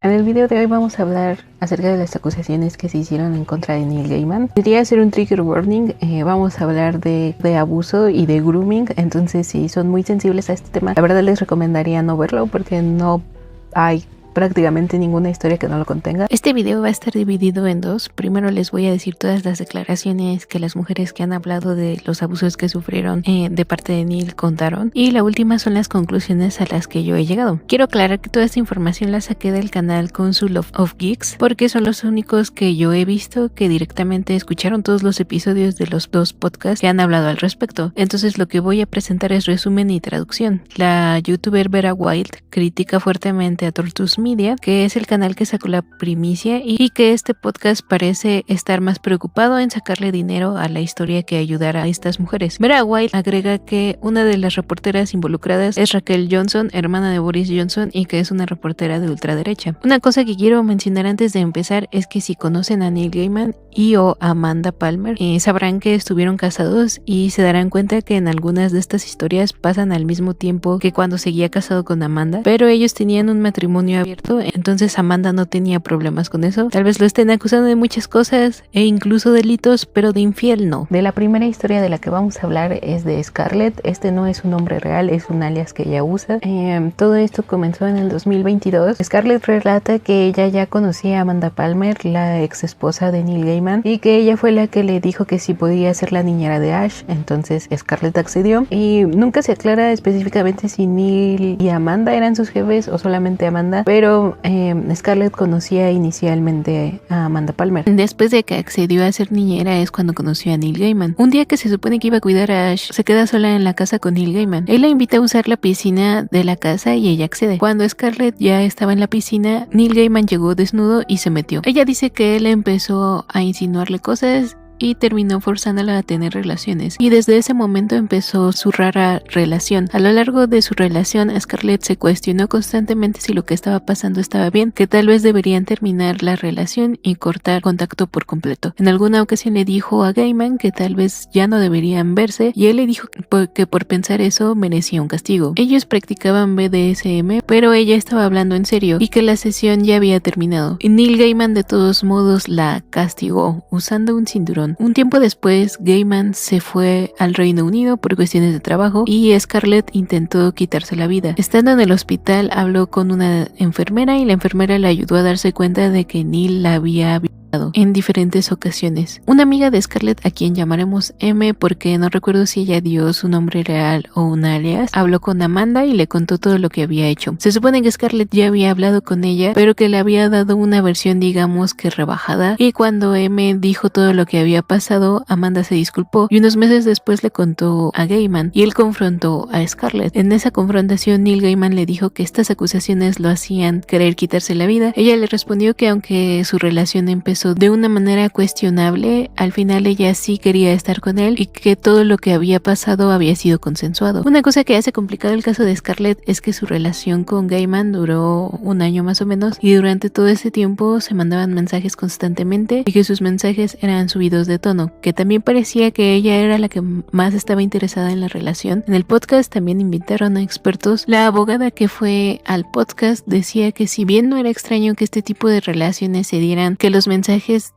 En el video de hoy vamos a hablar acerca de las acusaciones que se hicieron en contra de Neil Gaiman. Quería hacer un trigger warning, vamos a hablar de abuso y de grooming, entonces si son muy sensibles a este tema, la verdad les recomendaría no verlo porque no hay prácticamente ninguna historia que no lo contenga. Este video va a estar dividido en dos. Primero les voy a decir todas las declaraciones que las mujeres que han hablado de los abusos que sufrieron de parte de Neil contaron, y la última son las conclusiones a las que yo he llegado. Quiero aclarar que toda esta información la saqué del canal Council of Geeks porque son los únicos que yo he visto que directamente escucharon todos los episodios de los dos podcasts que han hablado al respecto. Entonces lo que voy a presentar es resumen y traducción. La youtuber Vera Wild critica fuertemente a Tortoise Media, que es el canal que sacó la primicia, y que este podcast parece estar más preocupado en sacarle dinero a la historia que ayudar a estas mujeres. Vera Wild agrega que una de las reporteras involucradas es Raquel Johnson, hermana de Boris Johnson, y que es una reportera de ultraderecha. Una cosa que quiero mencionar antes de empezar es que si conocen a Neil Gaiman y o Amanda Palmer, sabrán que estuvieron casados y se darán cuenta que en algunas de estas historias pasan al mismo tiempo que cuando seguía casado con Amanda, pero ellos tenían un matrimonio abierto, entonces Amanda no tenía problemas con eso. Tal vez lo estén acusando de muchas cosas e incluso delitos, pero de infiel no. De la primera historia de la que vamos a hablar es de Scarlett. Este no es un nombre real, es un alias que ella usa. Todo esto comenzó en el 2022. Scarlett relata que ella ya conocía a Amanda Palmer, la ex esposa de Neil Gaiman, y que ella fue la que le dijo que sí podía ser la niñera de Ash. Entonces Scarlett accedió y nunca se aclara específicamente si Neil y Amanda eran sus jefes o solamente Amanda, pero Scarlett conocía inicialmente a Amanda Palmer. Después de que accedió a ser niñera es cuando conoció a Neil Gaiman. Un día que se supone que iba a cuidar a Ash, se queda sola en la casa con Neil Gaiman. Él la invita a usar la piscina de la casa y ella accede. Cuando Scarlett ya estaba en la piscina, Neil Gaiman llegó desnudo y se metió. Ella dice que él empezó a insinuarle cosas y terminó forzándola a tener relaciones, y desde ese momento empezó su rara relación. A lo largo de su relación, Scarlett se cuestionó constantemente si lo que estaba pasando estaba bien, que tal vez deberían terminar la relación y cortar contacto por completo. En alguna ocasión le dijo a Gaiman que tal vez ya no deberían verse, y él le dijo que por pensar eso merecía un castigo. Ellos practicaban BDSM, pero ella estaba hablando en serio y que la sesión ya había terminado. Y Neil Gaiman de todos modos la castigó usando un cinturón. Un tiempo después, Gaiman se fue al Reino Unido por cuestiones de trabajo y Scarlett intentó quitarse la vida. Estando en el hospital, habló con una enfermera y la enfermera le ayudó a darse cuenta de que Neil la había violado en diferentes ocasiones. Una amiga de Scarlett, a quien llamaremos M porque no recuerdo si ella dio su nombre real o un alias, habló con Amanda y le contó todo lo que había hecho. Se supone que Scarlett ya había hablado con ella, pero que le había dado una versión digamos que rebajada, y cuando M dijo todo lo que había pasado, Amanda se disculpó y unos meses después le contó a Gaiman y él confrontó a Scarlett. En esa confrontación Neil Gaiman le dijo que estas acusaciones lo hacían querer quitarse la vida. Ella le respondió que aunque su relación empezó de una manera cuestionable, al final ella sí quería estar con él y que todo lo que había pasado había sido consensuado. Una cosa que hace complicado el caso de Scarlett es que su relación con Gaiman duró un año más o menos, y durante todo ese tiempo se mandaban mensajes constantemente y que sus mensajes eran subidos de tono, que también parecía que ella era la que más estaba interesada en la relación. En el podcast también invitaron a expertos. La abogada que fue al podcast decía que si bien no era extraño que este tipo de relaciones se dieran, que los mensajes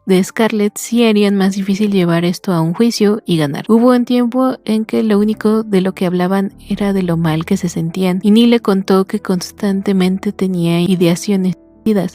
de Scarlett sí harían más difícil llevar esto a un juicio y ganar. Hubo un tiempo en que lo único de lo que hablaban era de lo mal que se sentían, y Neil le contó que constantemente tenía ideaciones.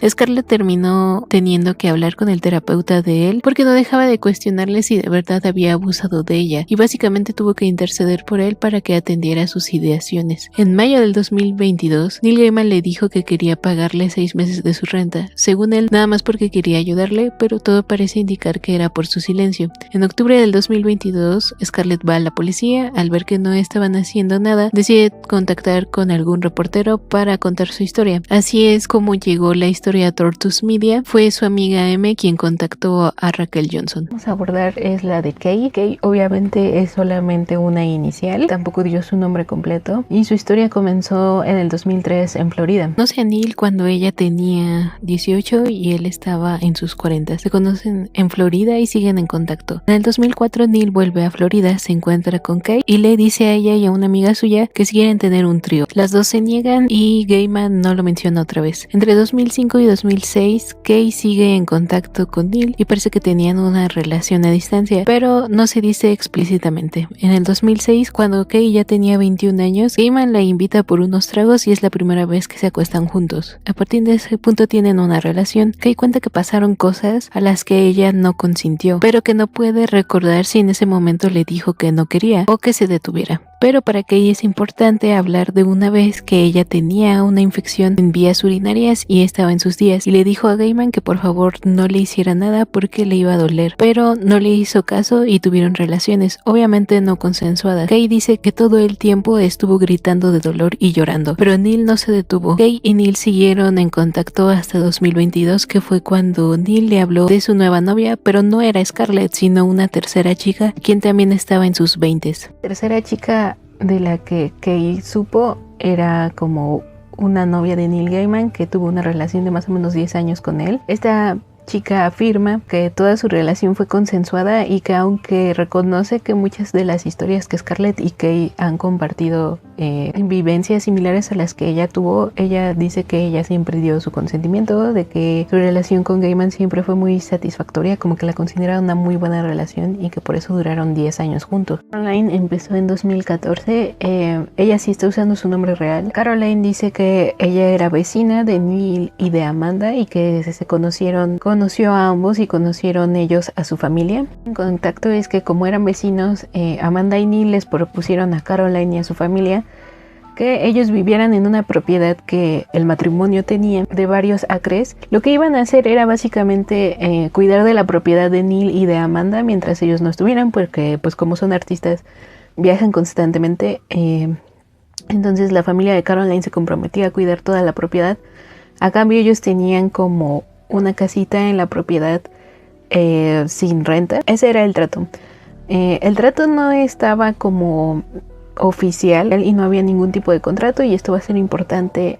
Scarlett terminó teniendo que hablar con el terapeuta de él porque no dejaba de cuestionarle si de verdad había abusado de ella, y básicamente tuvo que interceder por él para que atendiera sus ideaciones. En mayo del 2022, Neil Gaiman le dijo que quería pagarle 6 meses de su renta, según él nada más porque quería ayudarle, pero todo parece indicar que era por su silencio. En octubre del 2022, Scarlett va a la policía. Al ver que no estaban haciendo nada, decide contactar con algún reportero para contar su historia. Así es como llegó la historia Tortoise Media. Fue su amiga M quien contactó a Raquel Johnson. Vamos a abordar es la de Kay. Kay obviamente es solamente una inicial, tampoco dio su nombre completo, y su historia comenzó en el 2003 en Florida. Conoce a Neil cuando ella tenía 18 y él estaba en sus 40. Se conocen en Florida y siguen en contacto. En el 2004 Neil vuelve a Florida, se encuentra con Kay y le dice a ella y a una amiga suya que si quieren tener un trío. Las dos se niegan y Gaiman no lo menciona otra vez. Entre 2010 2005 y 2006, Kay sigue en contacto con Neil y parece que tenían una relación a distancia, pero no se dice explícitamente. En el 2006, cuando Kay ya tenía 21 años, Gaiman la invita por unos tragos y es la primera vez que se acuestan juntos. A partir de ese punto tienen una relación. Kay cuenta que pasaron cosas a las que ella no consintió, pero que no puede recordar si en ese momento le dijo que no quería o que se detuviera. Pero para Kay es importante hablar de una vez que ella tenía una infección en vías urinarias y estaba en sus días, y le dijo a Gaiman que por favor no le hiciera nada porque le iba a doler, pero no le hizo caso y tuvieron relaciones, obviamente no consensuadas. Kay dice que todo el tiempo estuvo gritando de dolor y llorando, pero Neil no se detuvo. Kay y Neil siguieron en contacto hasta 2022, que fue cuando Neil le habló de su nueva novia, pero no era Scarlett, sino una tercera chica, quien también estaba en sus 20s. Tercera chica de la que Kay supo era como una novia de Neil Gaiman que tuvo una relación de más o menos 10 años con él. Esta chica afirma que toda su relación fue consensuada y que aunque reconoce que muchas de las historias que Scarlett y Kay han compartido en vivencias similares a las que ella tuvo, ella dice que ella siempre dio su consentimiento, de que su relación con Gaiman siempre fue muy satisfactoria, como que la considera una muy buena relación y que por eso duraron 10 años juntos. Caroline empezó en 2014, ella sí está usando su nombre real. Caroline dice que ella era vecina de Neil y de Amanda y que se conoció a ambos y conocieron ellos a su familia. En contacto es que como eran vecinos, Amanda y Neil les propusieron a Caroline y a su familia que ellos vivieran en una propiedad que el matrimonio tenía de varios acres. Lo que iban a hacer era básicamente cuidar de la propiedad de Neil y de Amanda mientras ellos no estuvieran, porque pues como son artistas viajan constantemente. Entonces la familia de Caroline se comprometía a cuidar toda la propiedad. A cambio ellos tenían como una casita en la propiedad sin renta. Ese era el trato. El trato no estaba como oficial y no había ningún tipo de contrato, y esto va a ser importante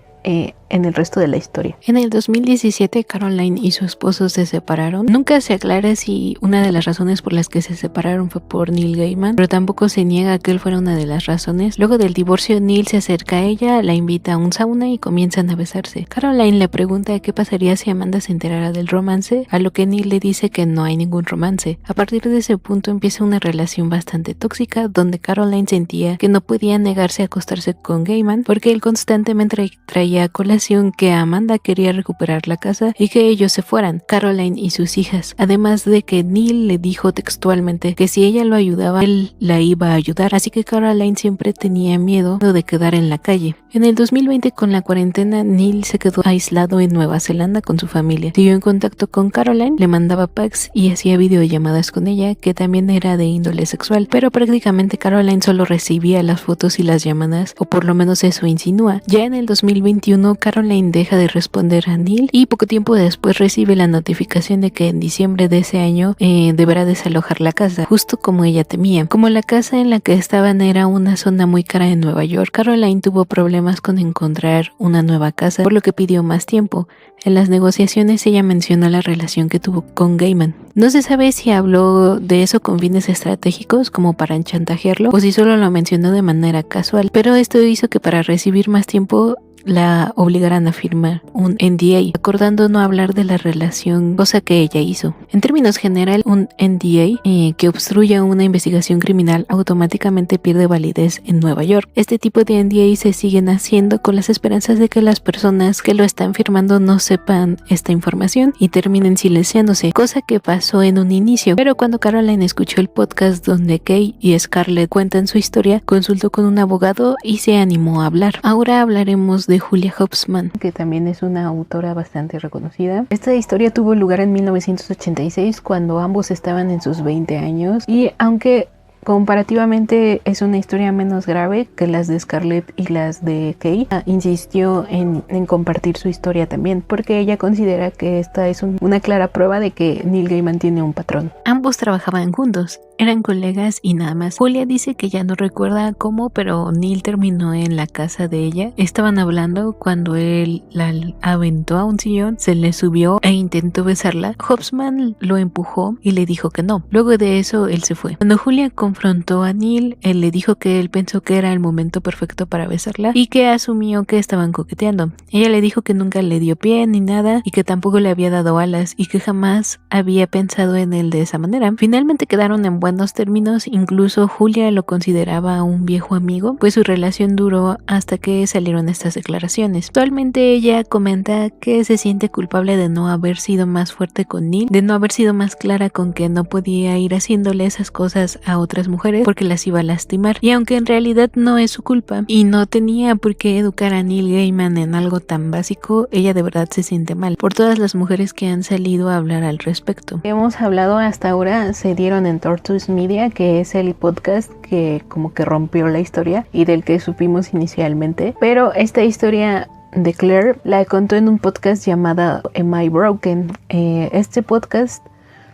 en el resto de la historia. En el 2017 Caroline y su esposo se separaron. Nunca se aclara si una de las razones por las que se separaron fue por Neil Gaiman, pero tampoco se niega que él fuera una de las razones. Luego del divorcio, Neil se acerca a ella, la invita a un sauna y comienzan a besarse. Caroline le pregunta qué pasaría si Amanda se enterara del romance, a lo que Neil le dice que no hay ningún romance. A partir de ese punto empieza una relación bastante tóxica, donde Caroline sentía que no podía negarse a acostarse con Gaiman porque él constantemente traía a colación que Amanda quería recuperar la casa y que ellos se fueran, Caroline y sus hijas, además de que Neil le dijo textualmente que si ella lo ayudaba, él la iba a ayudar, así que Caroline siempre tenía miedo de quedar en la calle. En el 2020, con la cuarentena, Neil se quedó aislado en Nueva Zelanda con su familia. Siguió en contacto con Caroline, le mandaba packs y hacía videollamadas con ella, que también era de índole sexual, pero prácticamente Caroline solo recibía las fotos y las llamadas, o por lo menos eso insinúa. Ya en el 2021, Caroline deja de responder a Neil y poco tiempo después recibe la notificación de que en diciembre de ese año deberá desalojar la casa, justo como ella temía. Como la casa en la que estaban era una zona muy cara en Nueva York, Caroline tuvo problemas con encontrar una nueva casa, por lo que pidió más tiempo. En las negociaciones ella mencionó la relación que tuvo con Gaiman. No se sabe si habló de eso con fines estratégicos como para chantajearlo o si solo lo mencionó de manera casual, pero esto hizo que para recibir más tiempo la obligaran a firmar un NDA, acordando no hablar de la relación, cosa que ella hizo. En términos generales, un NDA que obstruya una investigación criminal automáticamente pierde validez en Nueva York. Este tipo de NDA se siguen haciendo con las esperanzas de que las personas que lo están firmando no sepan esta información y terminen silenciándose, cosa que pasó en un inicio. Pero cuando Caroline escuchó el podcast donde Kay y Scarlett cuentan su historia, consultó con un abogado y se animó a hablar. Ahora hablaremos de Julia Hobsbawm, que también es una autora bastante reconocida. Esta historia tuvo lugar en 1986, cuando ambos estaban en sus 20 años, y aunque comparativamente es una historia menos grave que las de Scarlett y las de Kay, insistió en compartir su historia también, porque ella considera que esta es una clara prueba de que Neil Gaiman tiene un patrón. Ambos trabajaban juntos, eran colegas y nada más. Julia dice que ya no recuerda cómo, pero Neil terminó en la casa de ella. Estaban hablando cuando él la aventó a un sillón, se le subió e intentó besarla. Hobsbawm lo empujó y le dijo que no. Luego de eso, él se fue. Cuando Julia confrontó a Neil, él le dijo que él pensó que era el momento perfecto para besarla y que asumió que estaban coqueteando. Ella le dijo que nunca le dio pie ni nada y que tampoco le había dado alas y que jamás había pensado en él de esa manera. Finalmente quedaron en buenos términos, incluso Julia lo consideraba un viejo amigo, pues su relación duró hasta que salieron estas declaraciones. Actualmente ella comenta que se siente culpable de no haber sido más fuerte con Neil, de no haber sido más clara con que no podía ir haciéndole esas cosas a otras mujeres porque las iba a lastimar, y aunque en realidad no es su culpa y no tenía por qué educar a Neil Gaiman en algo tan básico, ella de verdad se siente mal por todas las mujeres que han salido a hablar al respecto. Hemos hablado hasta ahora, se dieron en Tortoise Media, que es el podcast que como que rompió la historia y del que supimos inicialmente, pero esta historia de Claire la contó en un podcast llamado Am I Broken? Este podcast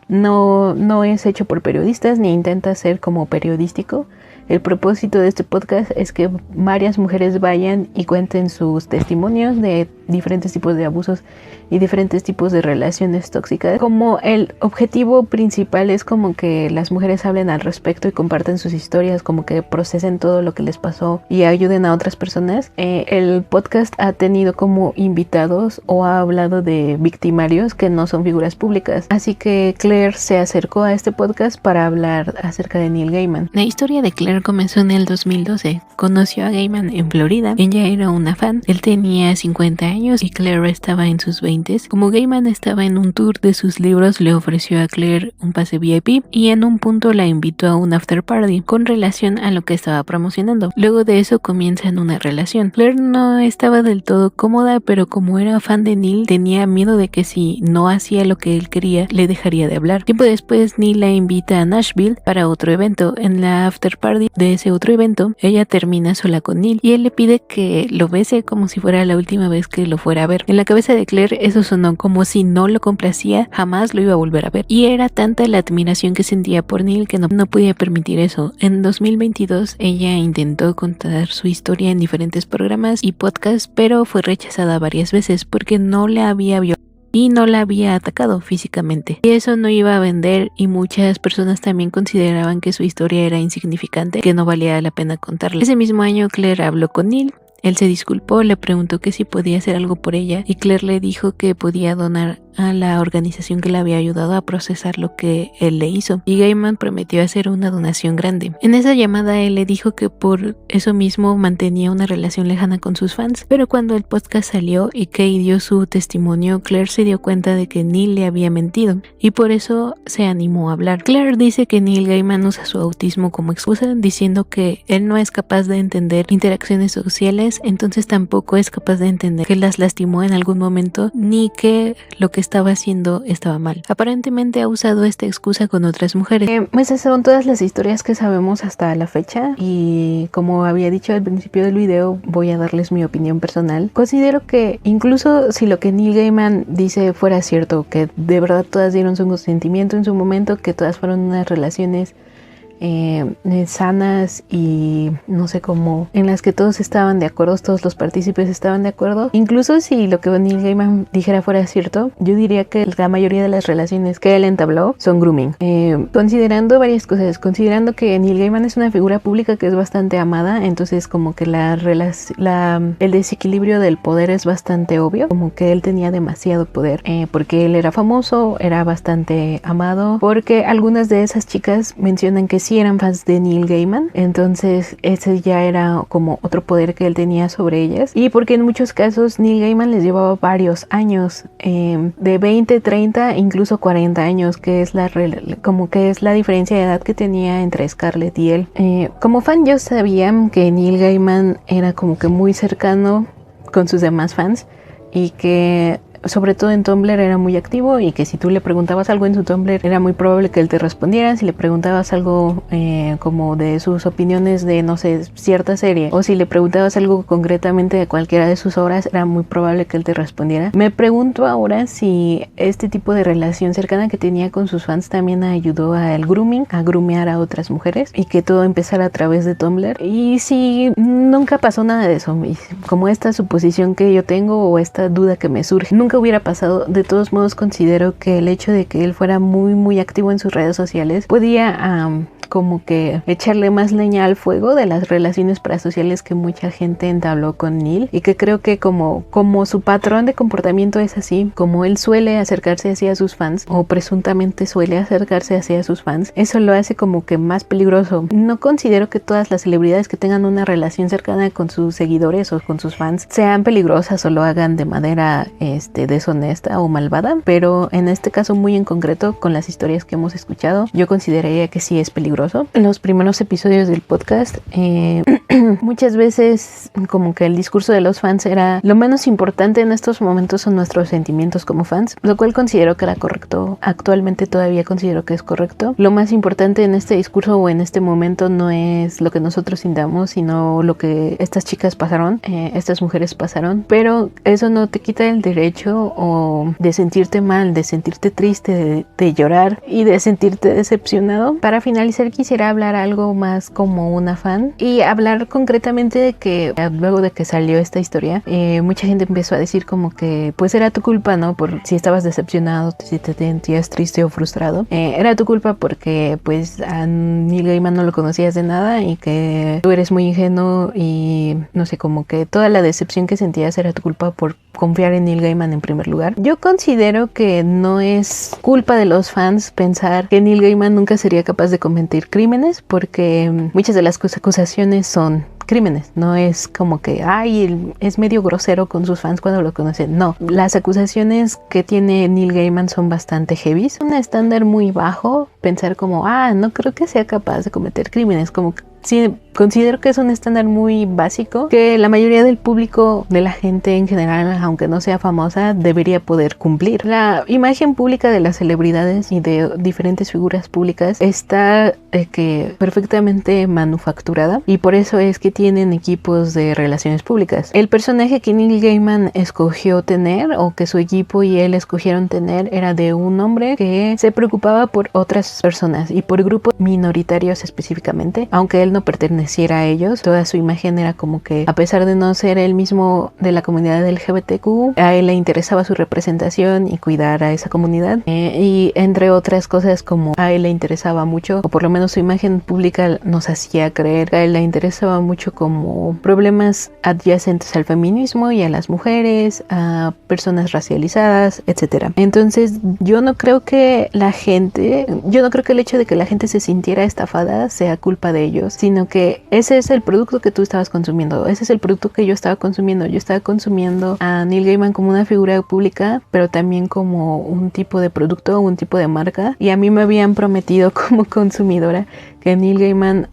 no es hecho por periodistas ni intenta ser como periodístico. El propósito de este podcast es que varias mujeres vayan y cuenten sus testimonios de diferentes tipos de abusos y diferentes tipos de relaciones tóxicas. Como el objetivo principal es como que las mujeres hablen al respecto y comparten sus historias, como que procesen todo lo que les pasó y ayuden a otras personas. El podcast ha tenido como invitados o ha hablado de victimarios que no son figuras públicas. Así que Claire se acercó a este podcast para hablar acerca de Neil Gaiman. La historia de Claire comenzó en el 2012. Conoció a Gaiman en Florida. Ella era una fan. Él tenía 50 años y Claire estaba en sus 20. Como Gaiman estaba en un tour de sus libros, le ofreció a Claire un pase VIP y en un punto la invitó a un after party con relación a lo que estaba promocionando. Luego de eso comienzan una relación. Claire no estaba del todo cómoda, pero como era fan de Neil, tenía miedo de que si no hacía lo que él quería, le dejaría de hablar. Tiempo después, Neil la invita a Nashville para otro evento. En la after party de ese otro evento, ella termina sola con Neil y él le pide que lo bese como si fuera la última vez que lo fuera a ver. En la cabeza de Claire eso sonó como si no lo complacía, jamás lo iba a volver a ver. Y era tanta la admiración que sentía por Neil que no podía permitir eso. En 2022 ella intentó contar su historia en diferentes programas y podcasts, pero fue rechazada varias veces porque no la había violado y no la había atacado físicamente. Y eso no iba a vender y muchas personas también consideraban que su historia era insignificante, que no valía la pena contarla. Ese mismo año Claire habló con Neil. Él se disculpó, le preguntó que si podía hacer algo por ella y Claire le dijo que podía donar a la organización que le había ayudado a procesar lo que él le hizo, y Gaiman prometió hacer una donación grande. En esa llamada él le dijo que por eso mismo mantenía una relación lejana con sus fans, pero cuando el podcast salió y Kay dio su testimonio, Claire se dio cuenta de que Neil le había mentido y por eso se animó a hablar. Claire dice que Neil Gaiman usa su autismo como excusa, diciendo que él no es capaz de entender interacciones sociales, entonces tampoco es capaz de entender que las lastimó en algún momento ni que lo que estaba haciendo estaba mal. Aparentemente ha usado esta excusa con otras mujeres. Esas son todas las historias que sabemos hasta la fecha y como había dicho al principio del video, voy a darles mi opinión personal. Considero que incluso si lo que Neil Gaiman dice fuera cierto, que de verdad todas dieron su consentimiento en su momento, que todas fueron unas relaciones sanas y no sé cómo, en las que todos estaban de acuerdo, todos los partícipes estaban de acuerdo. Incluso si lo que Neil Gaiman dijera fuera cierto, yo diría que la mayoría de las relaciones que él entabló son grooming. Considerando varias cosas, considerando que Neil Gaiman es una figura pública que es bastante amada, entonces como que el desequilibrio del poder es bastante obvio, como que él tenía demasiado poder, porque él era famoso, era bastante amado, porque algunas de esas chicas mencionan que sí eran fans de Neil Gaiman, entonces ese ya era como otro poder que él tenía sobre ellas, y porque en muchos casos Neil Gaiman les llevaba varios años, de 20, 30, incluso 40 años, que es la diferencia de edad que tenía entre Scarlett y él. Como fan yo sabía que Neil Gaiman era como que muy cercano con sus demás fans y que sobre todo en Tumblr era muy activo y que si tú le preguntabas algo en su Tumblr era muy probable que él te respondiera. Si le preguntabas algo como de sus opiniones de no sé, cierta serie, o si le preguntabas algo concretamente de cualquiera de sus obras, era muy probable que él te respondiera. Me pregunto ahora si este tipo de relación cercana que tenía con sus fans también ayudó al grooming, a groomear a otras mujeres y que todo empezara a través de Tumblr, y si nunca pasó nada de eso, como esta suposición que yo tengo o esta duda que me surge, nunca hubiera pasado. De todos modos considero que el hecho de que él fuera muy activo en sus redes sociales podía como que echarle más leña al fuego de las relaciones parasociales que mucha gente entabló con Neil, y que creo que como su patrón de comportamiento es así, como él suele acercarse hacia sus fans, o presuntamente suele acercarse hacia sus fans, eso lo hace como que más peligroso. No considero que todas las celebridades que tengan una relación cercana con sus seguidores o con sus fans sean peligrosas o lo hagan de manera deshonesta o malvada, pero en este caso muy en concreto, con las historias que hemos escuchado, yo consideraría que sí es peligroso. En los primeros episodios del podcast muchas veces como que el discurso de los fans era lo menos importante en estos momentos son nuestros sentimientos como fans, lo cual considero que era correcto. Actualmente todavía considero que es correcto. Lo más importante en este discurso o en este momento no es lo que nosotros sintamos, sino lo que estas chicas pasaron, estas mujeres pasaron, pero eso no te quita el derecho o de sentirte mal, de sentirte triste, de llorar y de sentirte decepcionado. Para finalizar, quisiera hablar algo más como una fan y hablar concretamente de que luego de que salió esta historia, mucha gente empezó a decir como que pues era tu culpa, ¿no? Por si estabas decepcionado, si te sentías triste o frustrado, era tu culpa porque pues a Neil Gaiman no lo conocías de nada y que tú eres muy ingenuo y no sé, como que toda la decepción que sentías era tu culpa por confiar en Neil Gaiman en primer lugar. Yo considero que no es culpa de los fans pensar que Neil Gaiman nunca sería capaz de cometer crímenes, porque muchas de las acusaciones son crímenes, no es como que ay, es medio grosero con sus fans cuando lo conocen. No, las acusaciones que tiene Neil Gaiman son bastante heavy. Es un estándar muy bajo pensar como no creo que sea capaz de cometer crímenes, como que sí, considero que es un estándar muy básico que la mayoría del público, de la gente en general, aunque no sea famosa, debería poder cumplir. La imagen pública de las celebridades y de diferentes figuras públicas está que perfectamente manufacturada, y por eso es que tienen equipos de relaciones públicas. El personaje que Neil Gaiman escogió tener, o que su equipo y él escogieron tener, era de un hombre que se preocupaba por otras personas y por grupos minoritarios específicamente, aunque él no perteneciera a ellos. Toda su imagen era como que, a pesar de no ser él mismo de la comunidad LGBTQ, a él le interesaba su representación y cuidar a esa comunidad, y entre otras cosas, como a él le interesaba mucho, o por lo menos su imagen pública nos hacía creer que a él le interesaba mucho como problemas adyacentes al feminismo y a las mujeres, a personas racializadas, etcétera. Entonces yo no creo que el hecho de que la gente se sintiera estafada sea culpa de ellos, sino que ese es el producto que tú estabas consumiendo, ese es el producto que yo estaba consumiendo. Yo estaba consumiendo a Neil Gaiman como una figura pública, pero también como un tipo de producto, un tipo de marca, y a mí me habían prometido como consumidora que Neil Gaiman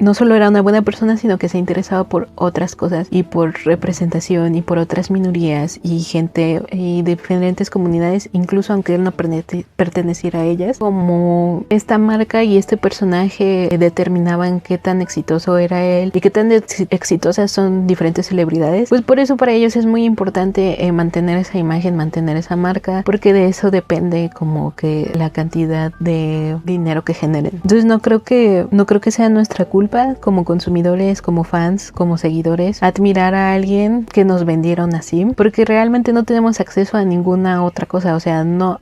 no solo era una buena persona, sino que se interesaba por otras cosas y por representación y por otras minorías y gente y diferentes comunidades, incluso aunque él no perteneciera a ellas. Como esta marca y este personaje determinaban qué tan exitoso era él y qué tan exitosas son diferentes celebridades, pues por eso para ellos es muy importante mantener esa imagen, mantener esa marca, porque de eso depende como que la cantidad de dinero que generen. Entonces no creo que sea nuestra culpa como consumidores, como fans, como seguidores, admirar a alguien que nos vendieron así, porque realmente no tenemos acceso a ninguna otra cosa. O sea, no,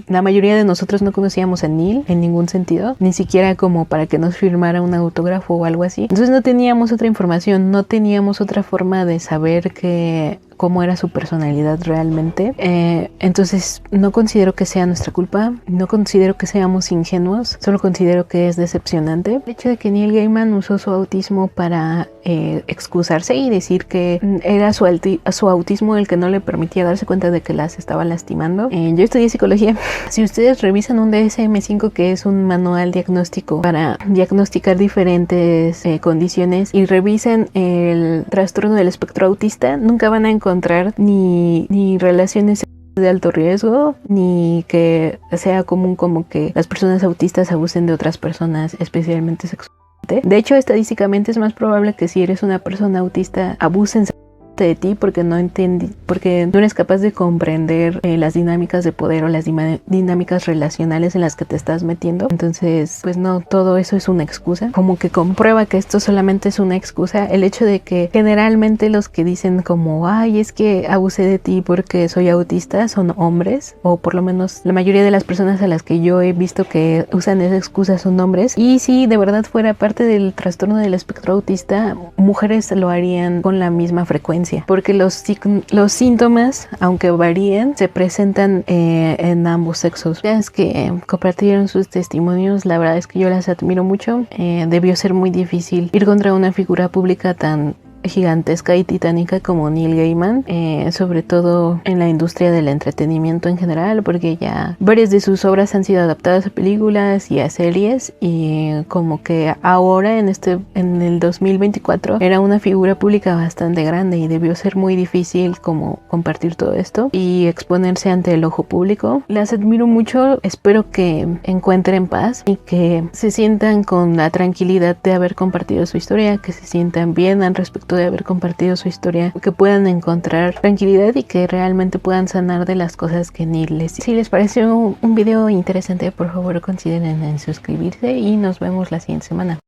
la mayoría de nosotros no conocíamos a Neil en ningún sentido, ni siquiera como para que nos firmara un autógrafo o algo así. Entonces no teníamos otra información, no teníamos otra forma de saber cómo era su personalidad realmente. Entonces no considero que sea nuestra culpa, no considero que seamos ingenuos, solo considero que es decepcionante el hecho de que Neil Gaiman usó su autismo para excusarse y decir que era su autismo el que no le permitía darse cuenta de que las estaba lastimando. Yo estudié psicología. Si ustedes revisan un DSM-5, que es un manual diagnóstico para diagnosticar diferentes condiciones, y revisen el trastorno del espectro autista, nunca van a encontrar ni relaciones de alto riesgo, ni que sea común como que las personas autistas abusen de otras personas, especialmente sexualmente. De hecho, estadísticamente es más probable que si eres una persona autista abusen de ti porque no eres capaz de comprender las dinámicas de poder o las dinámicas relacionales en las que te estás metiendo. Entonces, pues no, todo eso es una excusa. Como que comprueba que esto solamente es una excusa. El hecho de que generalmente los que dicen como, ay, es que abusé de ti porque soy autista, son hombres, o por lo menos la mayoría de las personas a las que yo he visto que usan esa excusa son hombres. Y si de verdad fuera parte del trastorno del espectro autista, mujeres lo harían con la misma frecuencia, porque los síntomas, aunque varíen, se presentan en ambos sexos. Las que compartieron sus testimonios, la verdad es que yo las admiro mucho. Debió ser muy difícil ir contra una figura pública tan gigantesca y titánica como Neil Gaiman, sobre todo en la industria del entretenimiento en general, porque ya varias de sus obras han sido adaptadas a películas y a series, y como que ahora en el 2024 era una figura pública bastante grande y debió ser muy difícil como compartir todo esto y exponerse ante el ojo público. Las admiro mucho, espero que encuentren paz y que se sientan con la tranquilidad de haber compartido su historia, que se sientan bien al respecto de haber compartido su historia, que puedan encontrar tranquilidad y que realmente puedan sanar de las cosas que Neil les... Si les pareció un video interesante, por favor consideren en suscribirse y nos vemos la siguiente semana.